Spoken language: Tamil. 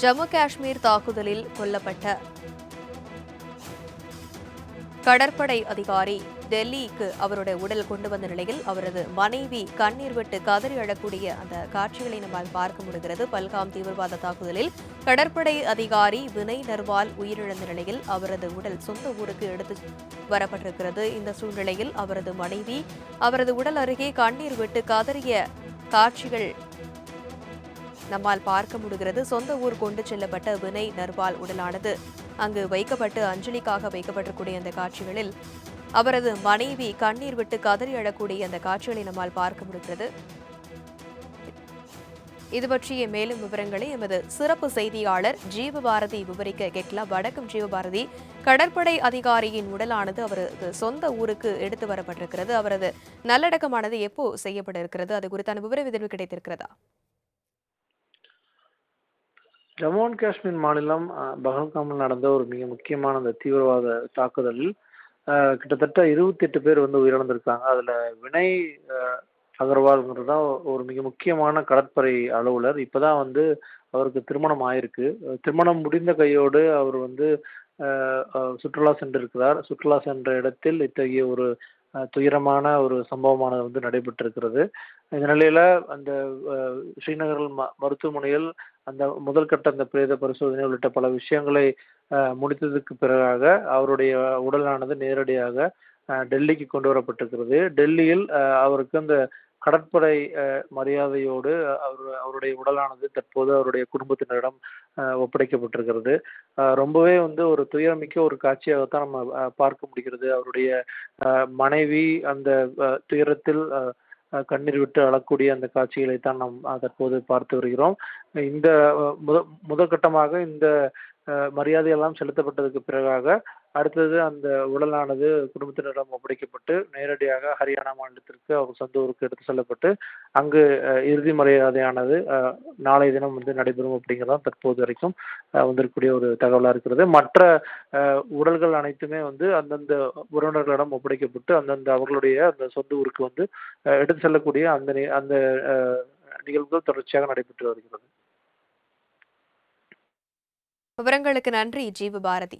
ஜம்மு காஷ்மீர் தாக்குதலில் கொல்லப்பட்ட கடற்படை அதிகாரி டெல்லிக்கு அவருடைய உடல் கொண்டு வந்த நிலையில் அவரது மனைவி கண்ணீர் விட்டு கதறி அழக்கூடிய அந்த காட்சிகளை நம்மால் பார்க்க முடிகிறது. பல்காம் தீவிரவாத தாக்குதலில் கடற்படை அதிகாரி வினய் நர்வால் உயிரிழந்த நிலையில் அவரது உடல் சொந்த ஊருக்கு எடுத்து வரப்பட்டிருக்கிறது. இந்த சூழ்நிலையில் அவரது மனைவி அவரது உடல் அருகே கண்ணீர் விட்டு கதறிய காட்சிகள் நம்மால் பார்க்க முடிகிறது. சொந்த ஊர் கொண்டு செல்லப்பட்ட வினய் நர்வால் உடலானது அங்கு வைக்கப்பட்டு அஞ்சலிக்காக வைக்கப்பட்டிருக்கூடிய அந்த காட்சிகளில் அவரது மனைவி கண்ணீர் விட்டு கதறி அழக்கூடிய அந்த காட்சிகளை நம்மால் பார்க்க முடிகிறது. இது பற்றிய மேலும் விவரங்களை எமது சிறப்பு செய்தியாளர் ஜீவபாரதி விவரிக்க கேட்கலாம். வணக்கம் ஜீவபாரதி. கடற்படை அதிகாரியின் உடலானது அவரது சொந்த ஊருக்கு எடுத்து வரப்பட்டிருக்கிறது. அவரது நல்லடக்கமானது எப்போ செய்யப்பட இருக்கிறது? அது குறித்தான விவர விதவி கிடைத்திருக்கிறதா? ஜம்மு அண்ட் காஷ்மீர் மாநிலம் பஹல்காமில் நடந்த ஒரு மிக முக்கியமான அந்த தீவிரவாத தாக்குதலில் கிட்டத்தட்ட 28 பேர் உயிரிழந்திருக்காங்க. அதுல வினய் அகர்வால்ங்கிறது தான் ஒரு மிக முக்கியமான கடற்படை அலுவலர். இப்பதான் அவருக்கு திருமணம் ஆயிருக்கு. திருமணம் முடிந்த கையோடு அவர் சுற்றுலா சென்றிருக்கிறார். சுற்றுலா சென்ற இடத்தில் இத்தகைய ஒரு துயரமான ஒரு சம்பவமானது நடைபெற்றிருக்கிறது. இந்த நிலையில அந்த ஸ்ரீநகர் மருத்துவமனையில் அந்த முதல் கட்ட அந்த பிரேத பரிசோதனை உள்ளிட்ட பல விஷயங்களை முடித்ததுக்கு பிறகாக அவருடைய உடலானது நேரடியாக டெல்லிக்கு கொண்டு வரப்பட்டிருக்கிறது. டெல்லியில் அவருக்கு அந்த கடற்படை மரியாதையோடு அவருடைய உடலானது தற்போது அவருடைய குடும்பத்தினரிடம் ஒப்படைக்கப்பட்டிருக்கிறது. ரொம்பவே ஒரு துயரமிக்க ஒரு காட்சியாகத்தான் நம்ம பார்க்க முடிகிறது. அவருடைய மனைவி அந்த துயரத்தில் கண்ணீர் விட்டு அழக்கூடிய அந்த காட்சிகளை தான் நாம் தற்போது பார்த்து வருகிறோம். இந்த முதற்கட்டமாக இந்த மரியாதையெல்லாம் செலுத்தப்பட்டதுக்கு பிறகாக அடுத்தது அந்த உடலானது குடும்பத்தினரிடம் ஒப்படைக்கப்பட்டு நேரடியாக ஹரியானா மாநிலத்திற்கு அவர் சொந்த ஊருக்கு எடுத்து செல்லப்பட்டு அங்கு இறுதி மரியாதையானது நாளைய தினம் நடைபெறும் அப்படிங்கிறதான் தற்போது வரைக்கும் வந்திருக்கக்கூடிய ஒரு தகவலா இருக்கிறது. மற்ற உடல்கள் அனைத்துமே அந்தந்த உறவினர்களிடம் ஒப்படைக்கப்பட்டு அந்தந்த அவர்களுடைய அந்த சொந்த ஊருக்கு எடுத்து செல்லக்கூடிய அந்த நிகழ்வுகள் தொடர்ச்சியாக நடைபெற்று வருகிறது. விவரங்களுக்கு நன்றி ஜீவபாரதி.